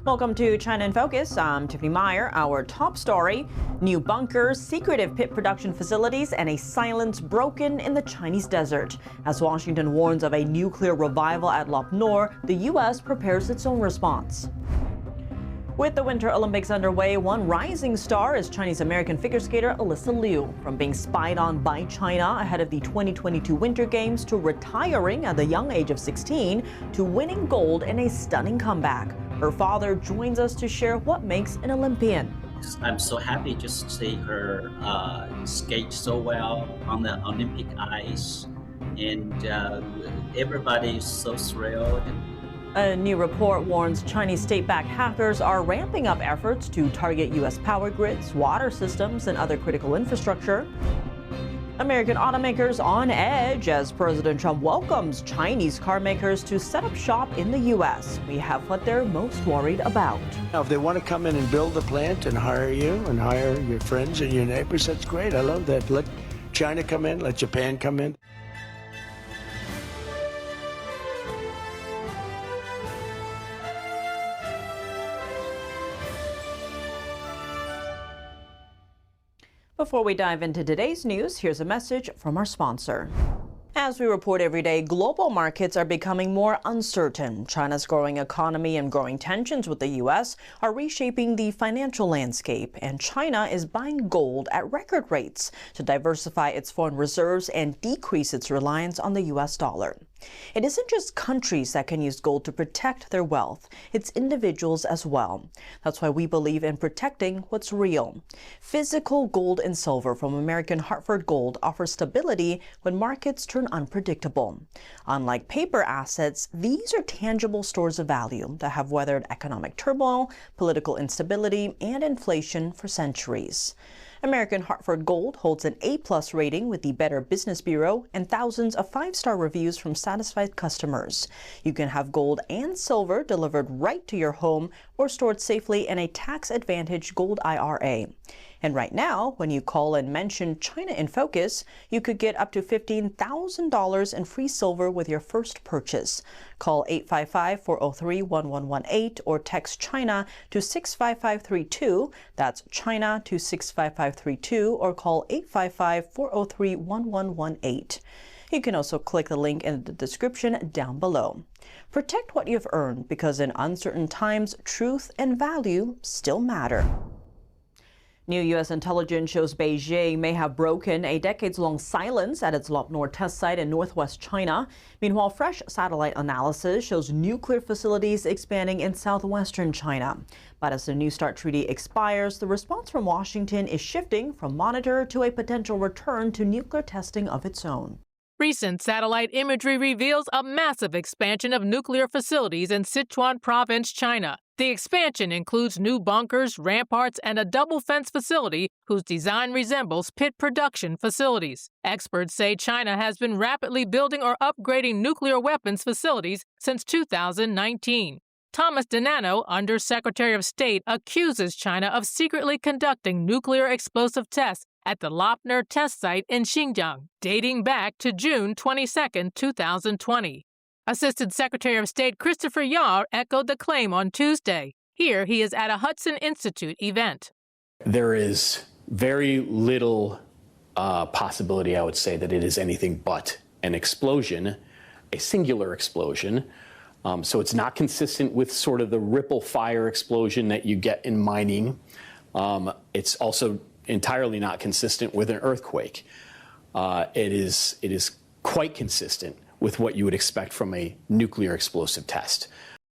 Welcome to China in Focus. I'm Tiffany Meyer. Our top story: new bunkers, secretive pit production facilities, and a silence broken in the Chinese desert. As Washington warns of a nuclear revival at Lop Nor, the U.S. prepares its own response. With the Winter Olympics underway, one rising star is Chinese-American figure skater Alyssa Liu. From being spied on by China ahead of the 2022 Winter Games to retiring at the young age of 16 to winning gold in a stunning comeback. Her father joins us to share what makes an Olympian. I'm so happy just to see her skate so well on the Olympic ice, and everybody's so thrilled. A new report warns Chinese state-backed hackers are ramping up efforts to target U.S. power grids, water systems, and other critical infrastructure. American automakers on edge as President Trump welcomes Chinese car makers to set up shop in the U.S. We have what they're most worried about. Now, if they want to come in and build a plant and hire you and hire your friends and your neighbors, that's great. I love that. Let China come in, let Japan come in. Before we dive into today's news, here's a message from our sponsor. As we report every day, global markets are becoming more uncertain. China's growing economy and growing tensions with the U.S. are reshaping the financial landscape, and China is buying gold at record rates to diversify its foreign reserves and decrease its reliance on the U.S. dollar. It isn't just countries that can use gold to protect their wealth, it's individuals as well. That's why we believe in protecting what's real. Physical gold and silver from American Hartford Gold offers stability when markets turn unpredictable. Unlike paper assets, these are tangible stores of value that have weathered economic turmoil, political instability, and inflation for centuries. American Hartford Gold holds an A+ rating with the Better Business Bureau and thousands of 5-star reviews from satisfied customers. You can have gold and silver delivered right to your home or stored safely in a tax-advantaged gold IRA. And right now, when you call and mention China in Focus, you could get up to $15,000 in free silver with your first purchase. Call 855-403-1118 or text China to 65532. That's China to 65532 or call 855-403-1118. You can also click the link in the description down below. Protect what you've earned, because in uncertain times, truth and value still matter. New U.S. intelligence shows Beijing may have broken a decades-long silence at its Lop Nor test site in northwest China. Meanwhile, fresh satellite analysis shows nuclear facilities expanding in southwestern China. But as the New START treaty expires, the response from Washington is shifting from monitor to a potential return to nuclear testing of its own. Recent satellite imagery reveals a massive expansion of nuclear facilities in Sichuan province, China. The expansion includes new bunkers, ramparts, and a double-fence facility whose design resembles pit production facilities. Experts say China has been rapidly building or upgrading nuclear weapons facilities since 2019. Thomas Denano, Under-Secretary of State, accuses China of secretly conducting nuclear explosive tests at the Lop Nor test site in Xinjiang, dating back to June 22, 2020. Assistant Secretary of State Christopher Yar echoed the claim on Tuesday. Here he is at a Hudson Institute event. There is very little possibility, I would say, that it is anything but an explosion, a singular explosion. So it's not consistent with sort of the ripple fire explosion that you get in mining. It's also entirely not consistent with an earthquake. It is quite consistent with what you would expect from a nuclear explosive test.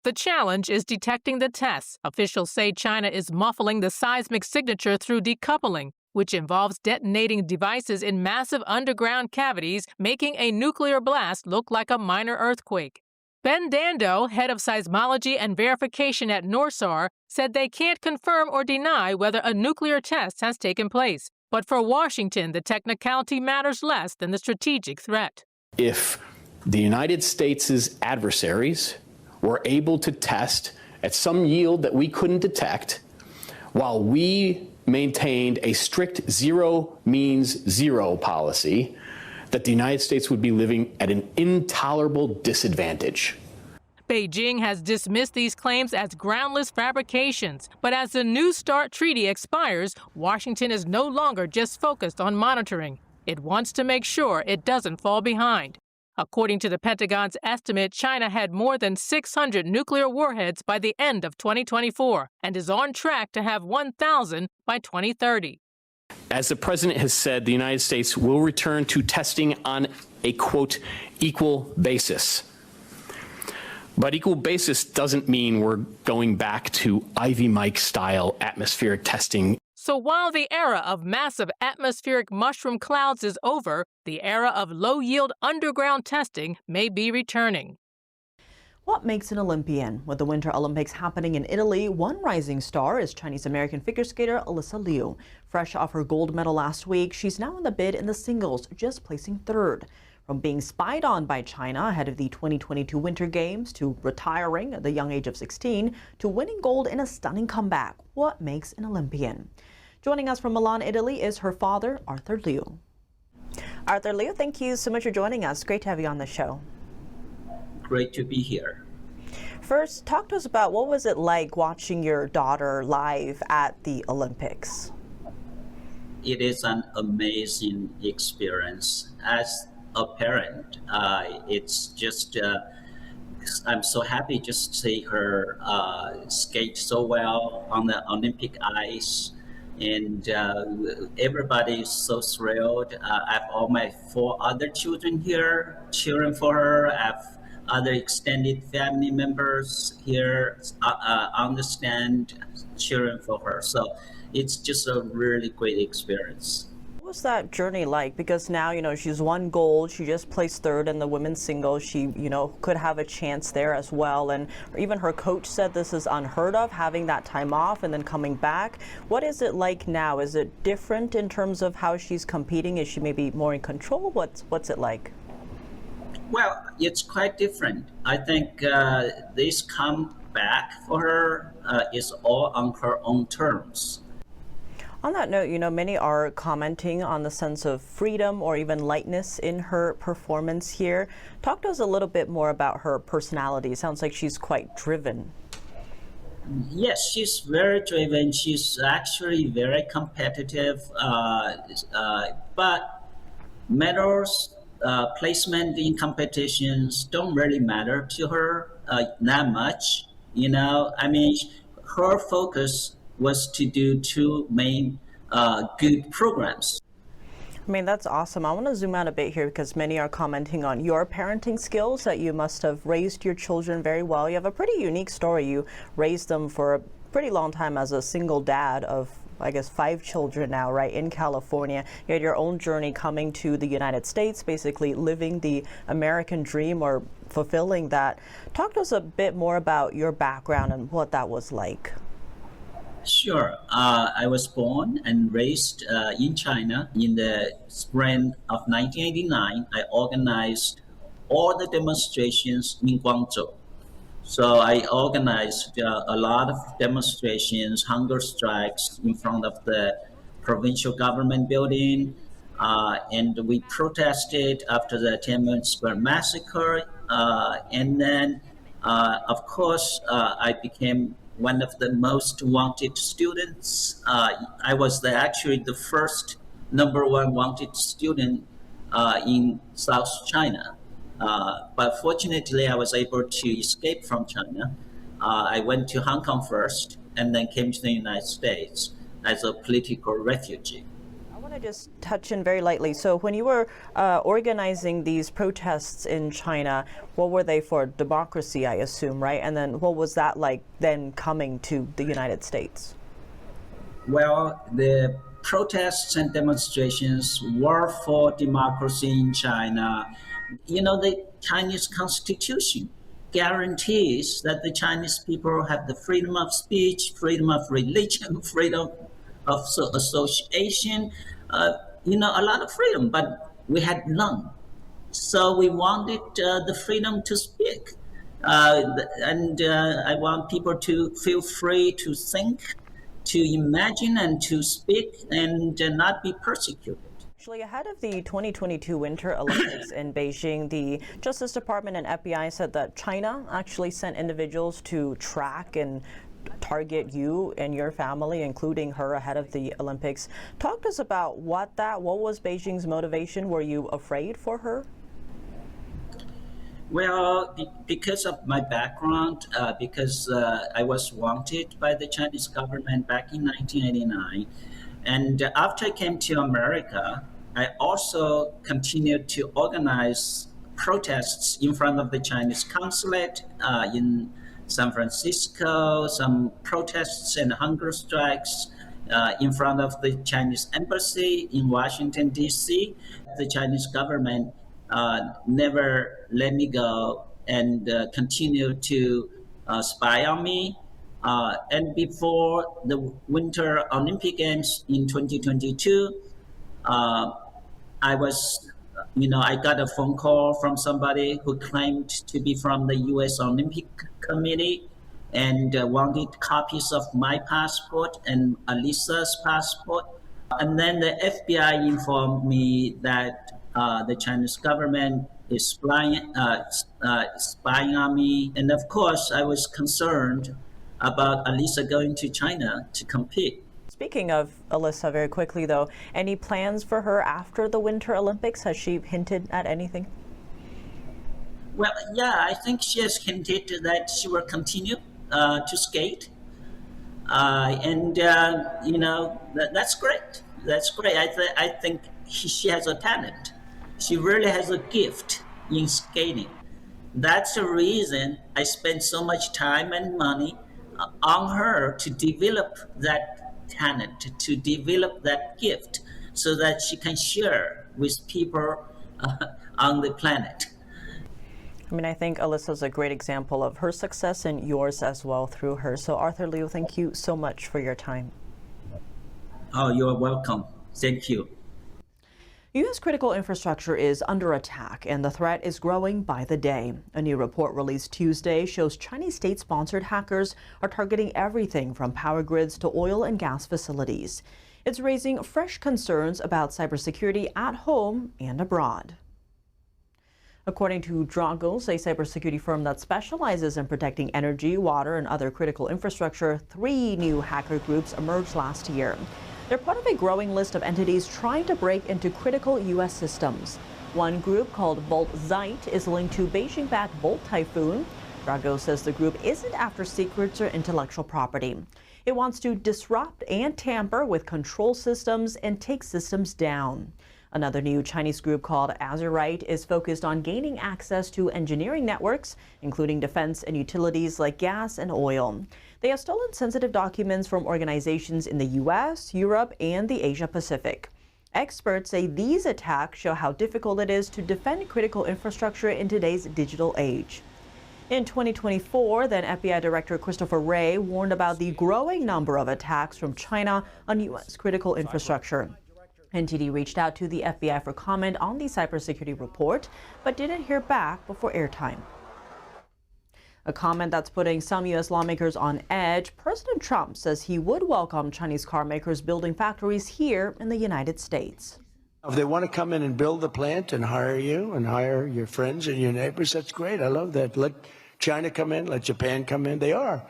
The challenge is detecting the tests. Officials say China is muffling the seismic signature through decoupling, which involves detonating devices in massive underground cavities, making a nuclear blast look like a minor earthquake. Ben Dando, head of seismology and verification at NORSAR, said they can't confirm or deny whether a nuclear test has taken place. But for Washington, the technicality matters less than the strategic threat. If the United States' adversaries were able to test at some yield that we couldn't detect, while we maintained a strict zero means zero policy, that the United States would be living at an intolerable disadvantage. Beijing has dismissed these claims as groundless fabrications. But as the New START treaty expires, Washington is no longer just focused on monitoring. It wants to make sure it doesn't fall behind. According to the Pentagon's estimate, China had more than 600 nuclear warheads by the end of 2024 and is on track to have 1,000 by 2030. As the president has said, the United States will return to testing on a, quote, equal basis. But equal basis doesn't mean we're going back to Ivy Mike style atmospheric testing. So while the era of massive atmospheric mushroom clouds is over, the era of low-yield underground testing may be returning. What makes an Olympian? With the Winter Olympics happening in Italy, one rising star is Chinese-American figure skater Alyssa Liu. Fresh off her gold medal last week, she's now in the bid in the singles, just placing third. From being spied on by China ahead of the 2022 Winter Games to retiring at the young age of 16 to winning gold in a stunning comeback. What makes an Olympian? Joining us from Milan, Italy is her father, Arthur Liu. Arthur Liu, thank you so much for joining us. Great to have you on the show. Great to be here. First, talk to us about what was it like watching your daughter live at the Olympics? It is an amazing experience. As a parent, it's just, I'm so happy just to see her skate so well on the Olympic ice. And everybody is so thrilled. I have all my 4 other children here cheering for her. I have other extended family members here understand cheering for her. So it's just a really great experience. What was that journey like? Because now, she's won gold. She just placed third in the women's singles. She, could have a chance there as well. And even her coach said this is unheard of, having that time off and then coming back. What is it like now? Is it different in terms of how she's competing? Is she maybe more in control? What's it like? Well, it's quite different. I think this comeback for her is all on her own terms. On that note, many are commenting on the sense of freedom or even lightness in her performance here. Talk to us a little bit more about her personality. Sounds like she's quite driven. Yes, she's very driven. She's actually very competitive, but medals, placement in competitions don't really matter to her that much. I mean, her focus was to do 2 main good programs. I mean, that's awesome. I want to zoom out a bit here because many are commenting on your parenting skills, that you must have raised your children very well. You have a pretty unique story. You raised them for a pretty long time as a single dad of, I guess, 5 children now, right, in California. You had your own journey coming to the United States, basically living the American dream or fulfilling that. Talk to us a bit more about your background and what that was like. Sure. I was born and raised in China. In the spring of 1989, I organized all the demonstrations in Guangzhou. So I organized a lot of demonstrations, hunger strikes in front of the provincial government building, and we protested after the Tiananmen Square massacre. And then, of course, I became one of the most wanted students. I was actually the first #1 wanted student in South China. But fortunately, I was able to escape from China. I went to Hong Kong first and then came to the United States as a political refugee. I want to just touch in very lightly. So when you were organizing these protests in China, what were they for? Democracy, I assume, right? And then what was that like then coming to the United States? Well, the protests and demonstrations were for democracy in China. The Chinese Constitution guarantees that the Chinese people have the freedom of speech, freedom of religion, freedom of association, a lot of freedom, but we had none. So we wanted the freedom to speak. And I want people to feel free to think, to imagine, and to speak, and not be persecuted. Actually, ahead of the 2022 Winter Olympics in Beijing, the Justice Department and FBI said that China actually sent individuals to track and target you and your family, including her, ahead of the Olympics. Talk to us about what was Beijing's motivation? Were you afraid for her? Well, because of my background, because I was wanted by the Chinese government back in 1989, and after I came to America, I also continued to organize protests in front of the Chinese consulate in San Francisco, some protests and hunger strikes in front of the Chinese embassy in Washington, D.C. The Chinese government never let me go and continue to spy on me. And before the Winter Olympic Games in 2022, I was, I got a phone call from somebody who claimed to be from the U.S. Olympic Committee and wanted copies of my passport and Alisa's passport. And then the FBI informed me that the Chinese government is spying on me. And of course, I was concerned about Alisa going to China to compete. Speaking of Alisa, very quickly though, any plans for her after the Winter Olympics? Has she hinted at anything? Well, yeah, I think she has hinted that she will continue to skate. That's great. That's great. I think she has a talent. She really has a gift in skating. That's the reason I spent so much time and money on her to develop that talent, to develop that gift, so that she can share with people on the planet. I mean, I think Alisa's a great example of her success and yours as well through her. So Arthur Liu, thank you so much for your time. Oh, you're welcome. Thank you. U.S. critical infrastructure is under attack, and the threat is growing by the day. A new report released Tuesday shows Chinese state-sponsored hackers are targeting everything from power grids to oil and gas facilities. It's raising fresh concerns about cybersecurity at home and abroad. According to Dragos, a cybersecurity firm that specializes in protecting energy, water, and other critical infrastructure, 3 new hacker groups emerged last year. They're part of a growing list of entities trying to break into critical U.S. systems. One group, called Volt Zeit, is linked to Beijing-backed Volt Typhoon. Dragos says the group isn't after secrets or intellectual property. It wants to disrupt and tamper with control systems and take systems down. Another new Chinese group called Azurite is focused on gaining access to engineering networks, including defense and utilities like gas and oil. They have stolen sensitive documents from organizations in the U.S., Europe, and the Asia Pacific. Experts say these attacks show how difficult it is to defend critical infrastructure in today's digital age. In 2024, then FBI Director Christopher Wray warned about the growing number of attacks from China on U.S. critical infrastructure. NTD reached out to the FBI for comment on the cybersecurity report, but didn't hear back before airtime. A comment that's putting some U.S. lawmakers on edge. President Trump says he would welcome Chinese car makers building factories here in the United States. If they want to come in and build the plant and hire you and hire your friends and your neighbors, that's great. I love that. Let China come in, let Japan come in. They are.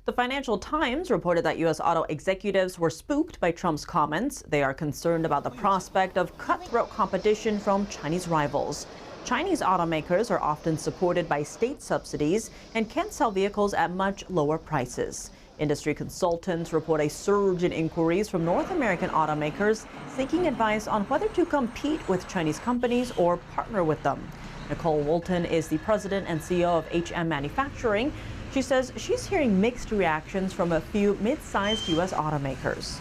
The Financial Times reported that U.S. auto executives were spooked by Trump's comments. They are concerned about the prospect of cutthroat competition from Chinese rivals. Chinese automakers are often supported by state subsidies and can sell vehicles at much lower prices. Industry consultants report a surge in inquiries from North American automakers seeking advice on whether to compete with Chinese companies or partner with them. Nicole Walton is the president and CEO of HM Manufacturing. She says she's hearing mixed reactions from a few mid-sized U.S. automakers.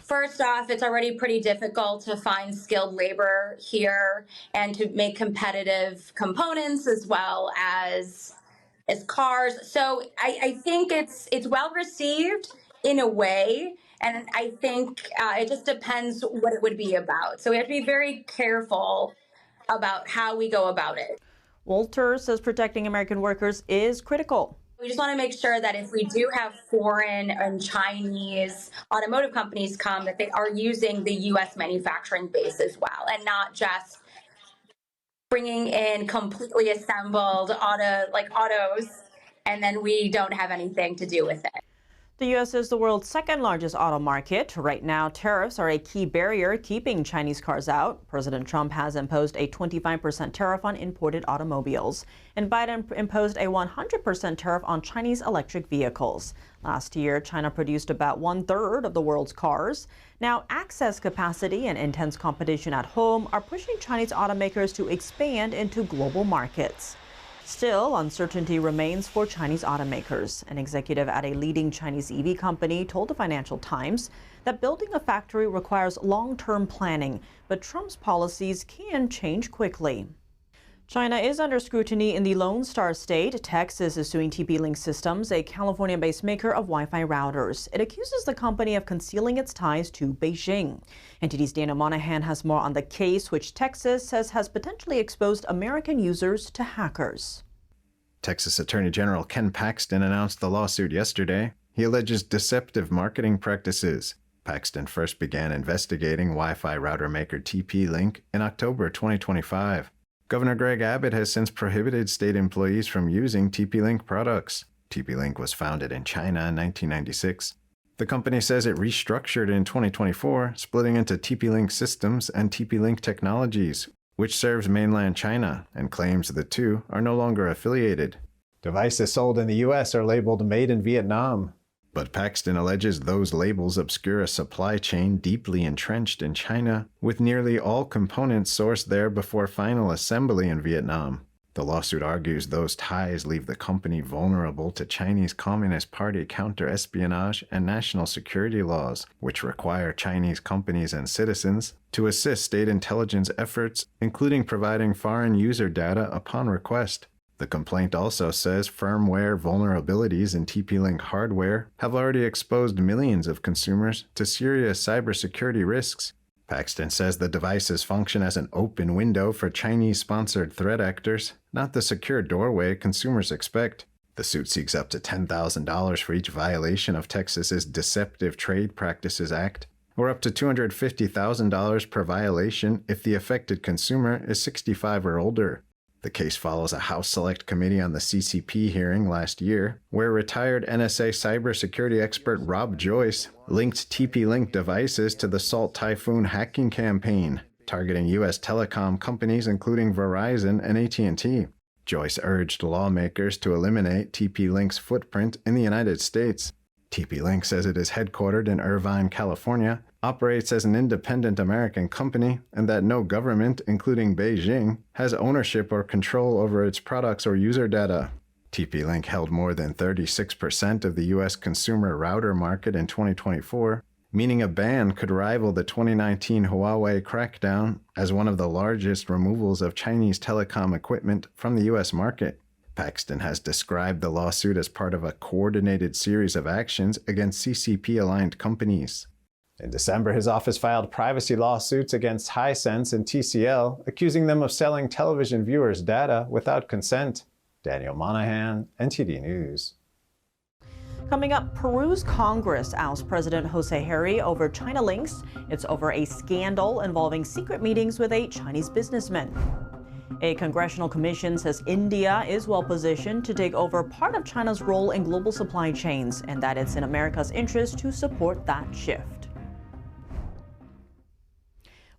First off, it's already pretty difficult to find skilled labor here and to make competitive components as well as cars. So I think it's well received in a way, and I think it just depends what it would be about. So we have to be very careful about how we go about it. Walter says protecting American workers is critical. We just want to make sure that if we do have foreign and Chinese automotive companies come, that they are using the U.S. manufacturing base as well, and not just bringing in completely assembled autos, and then we don't have anything to do with it. The U.S. is the world's second largest auto market. Right now, tariffs are a key barrier keeping Chinese cars out. President Trump has imposed a 25% tariff on imported automobiles, and Biden imposed a 100% tariff on Chinese electric vehicles. Last year, China produced about 1/3 of the world's cars. Now, access capacity and intense competition at home are pushing Chinese automakers to expand into global markets. Still, uncertainty remains for Chinese automakers. An executive at a leading Chinese EV company told the Financial Times that building a factory requires long-term planning, but Trump's policies can change quickly. China is under scrutiny in the Lone Star State. Texas is suing TP-Link Systems, a California-based maker of Wi-Fi routers. It accuses the company of concealing its ties to Beijing. NTD's Daniel Monahan has more on the case, which Texas says has potentially exposed American users to hackers. Texas Attorney General Ken Paxton announced the lawsuit yesterday. He alleges deceptive marketing practices. Paxton first began investigating Wi-Fi router maker TP-Link in October 2025. Governor Greg Abbott has since prohibited state employees from using TP-Link products. TP-Link was founded in China in 1996. The company says it restructured in 2024, splitting into TP-Link Systems and TP-Link Technologies, which serves mainland China, and claims the two are no longer affiliated. Devices sold in the U.S. are labeled Made in Vietnam. But Paxton alleges those labels obscure a supply chain deeply entrenched in China, with nearly all components sourced there before final assembly in Vietnam. The lawsuit argues those ties leave the company vulnerable to Chinese Communist Party counter-espionage and national security laws, which require Chinese companies and citizens to assist state intelligence efforts, including providing foreign user data upon request. The complaint also says firmware vulnerabilities in TP-Link hardware have already exposed millions of consumers to serious cybersecurity risks. Paxton says the devices function as an open window for Chinese-sponsored threat actors, not the secure doorway consumers expect. The suit seeks up to $10,000 for each violation of Texas's Deceptive Trade Practices Act, or up to $250,000 per violation if the affected consumer is 65 or older. The case follows a House Select Committee on the CCP hearing last year, where retired NSA cybersecurity expert Rob Joyce linked TP-Link devices to the Salt Typhoon hacking campaign, targeting U.S. telecom companies including Verizon and AT&T. Joyce urged lawmakers to eliminate TP-Link's footprint in the United States. TP-Link says it is headquartered in Irvine, California, operates as an independent American company, and that no government, including Beijing, has ownership or control over its products or user data. TP-Link held more than 36% of the U.S. consumer router market in 2024, meaning a ban could rival the 2019 Huawei crackdown as one of the largest removals of Chinese telecom equipment from the U.S. market. Paxton has described the lawsuit as part of a coordinated series of actions against CCP-aligned companies. In December, his office filed privacy lawsuits against Hisense and TCL, accusing them of selling television viewers' data without consent. Daniel Monahan, NTD News. Coming up, Peru's Congress oust President Jose Harry over China links. It's over a scandal involving secret meetings with a Chinese businessman. A congressional commission says India is well positioned to take over part of China's role in global supply chains, and that it's in America's interest to support that shift.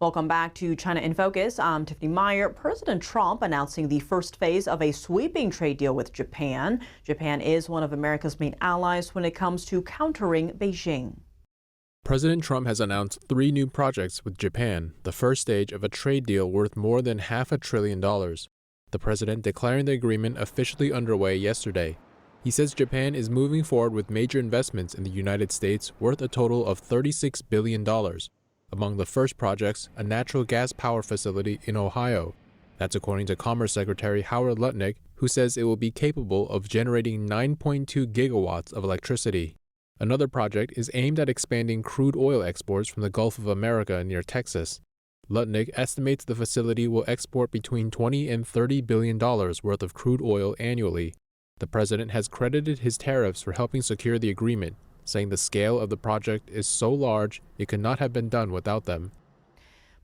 Welcome back to China in Focus. I'm Tiffany Meyer. President Trump announcing the first phase of a sweeping trade deal with Japan. Japan is one of America's main allies when it comes to countering Beijing. President Trump has announced 3 new projects with Japan, the first stage of a trade deal worth more than $500 billion. The president declaring the agreement officially underway yesterday. He says Japan is moving forward with major investments in the United States worth a total of $36 billion. Among the first projects, a natural gas power facility in Ohio. That's according to Commerce Secretary Howard Lutnick, who says it will be capable of generating 9.2 gigawatts of electricity. Another project is aimed at expanding crude oil exports from the Gulf of America near Texas. Lutnick estimates the facility will export between $20 and $30 billion worth of crude oil annually. The president has credited his tariffs for helping secure the agreement, saying the scale of the project is so large it could not have been done without them.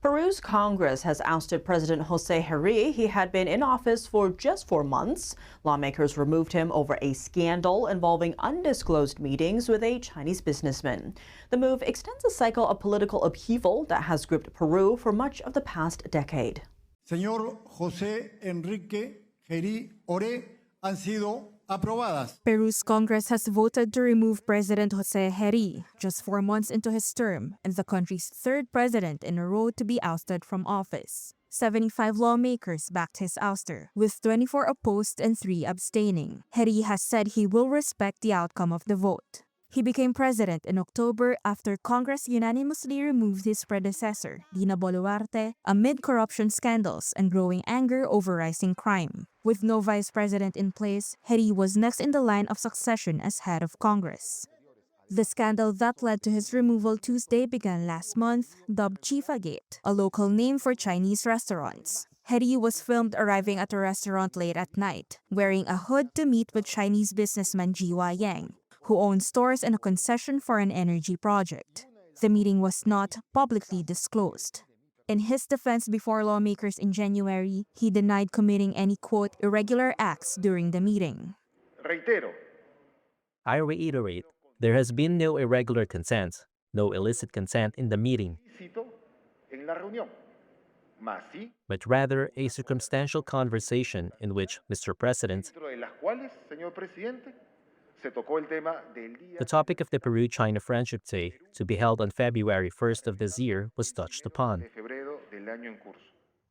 Peru's Congress has ousted President José Herri. He had been in office for just 4 months. Lawmakers removed him over a scandal involving undisclosed meetings with a Chinese businessman. The move extends a cycle of political upheaval that has gripped Peru for much of the past decade. Señor José Enrique Herri Ore han sido aprobadas. Peru's Congress has voted to remove President José Herri just 4 months into his term and the country's third president in a row to be ousted from office. 75 lawmakers backed his ouster, with 24 opposed and 3 abstaining. Herri has said he will respect the outcome of the vote. He became president in October after Congress unanimously removed his predecessor, Dina Boluarte, amid corruption scandals and growing anger over rising crime. With no vice president in place, Herri was next in the line of succession as head of Congress. The scandal that led to his removal Tuesday began last month, dubbed Chifagate, a local name for Chinese restaurants. Herri was filmed arriving at a restaurant late at night, wearing a hood to meet with Chinese businessman Jiwa Yang, who owns stores and a concession for an energy project. The meeting was not publicly disclosed. In his defense before lawmakers in January, he denied committing any, quote, irregular acts during the meeting. I reiterate, there has been no irregular consent, no illicit consent in the meeting, but rather a circumstantial conversation in which Mr. President, the topic of the Peru-China Friendship Day, to be held on February 1st of this year, was touched upon.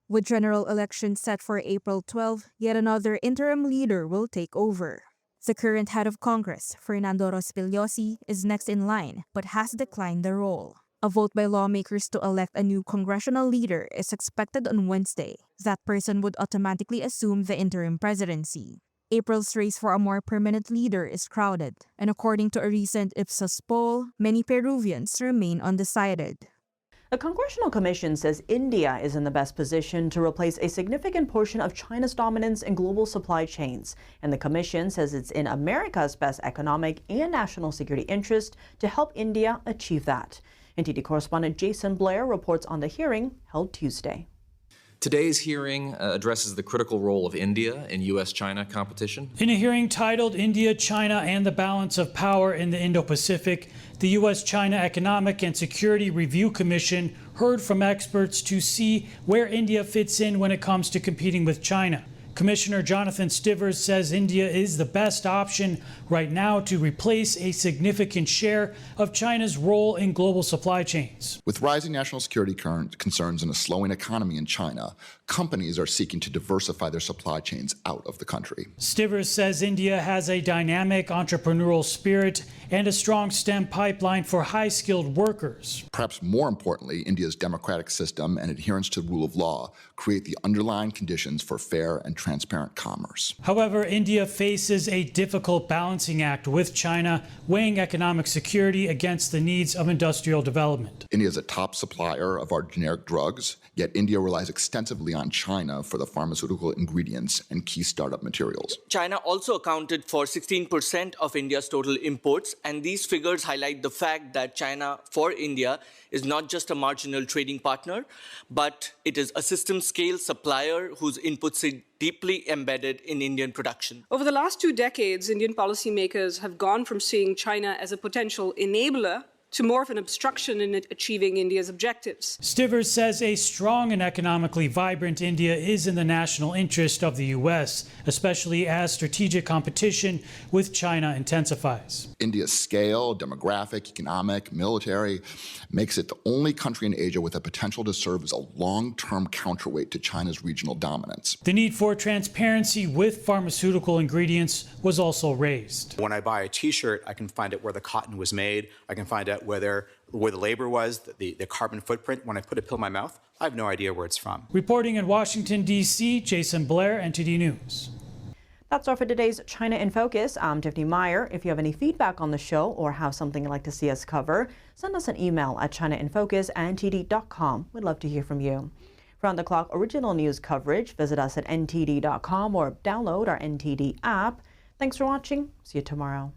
With general elections set for April 12, yet another interim leader will take over. The current head of Congress, Fernando Rospigliosi, is next in line, but has declined the role. A vote by lawmakers to elect a new congressional leader is expected on Wednesday. That person would automatically assume the interim presidency. April's race for a more permanent leader is crowded, and according to a recent Ipsos poll, many Peruvians remain undecided. A congressional commission says India is in the best position to replace a significant portion of China's dominance in global supply chains. And the commission says it's in America's best economic and national security interest to help India achieve that. NTD correspondent Jason Blair reports on the hearing held Tuesday. Today's hearing addresses the critical role of India in U.S.-China competition. In a hearing titled India, China, and the Balance of Power in the Indo-Pacific, the U.S.-China Economic and Security Review Commission heard from experts to see where India fits in when it comes to competing with China. Commissioner Jonathan Stivers says India is the best option right now to replace a significant share of China's role in global supply chains. With rising national security concerns and a slowing economy in China, companies are seeking to diversify their supply chains out of the country. Stivers says India has a dynamic entrepreneurial spirit and a strong STEM pipeline for high-skilled workers. Perhaps more importantly, India's democratic system and adherence to the rule of law create the underlying conditions for fair and transparent commerce. However, India faces a difficult balancing act with China, weighing economic security against the needs of industrial development. India is a top supplier of our generic drugs, yet India relies extensively on China for the pharmaceutical ingredients and key startup materials. China also accounted for 16% of India's total imports, and these figures highlight the fact that China, for India, is not just a marginal trading partner, but it is a system-scale supplier whose inputs are deeply embedded in Indian production. Over the last 2 decades, Indian policymakers have gone from seeing China as a potential enabler to more of an obstruction in achieving India's objectives. Stivers says a strong and economically vibrant India is in the national interest of the U.S., especially as strategic competition with China intensifies. India's scale, demographic, economic, military makes it the only country in Asia with a potential to serve as a long-term counterweight to China's regional dominance. The need for transparency with pharmaceutical ingredients was also raised. When I buy a T-shirt, I can find out where the cotton was made. I can find out where the labor was, the carbon footprint. When I put a pill in my mouth, I have no idea where it's from. Reporting in Washington, D.C., Jason Blair, NTD News. That's all for today's China in Focus. I'm Tiffany Meyer. If you have any feedback on the show or have something you'd like to see us cover, send us an email at chinainfocus@ntd.com. We'd love to hear from you. For on-the-clock original news coverage, visit us at ntd.com or download our NTD app. Thanks for watching. See you tomorrow.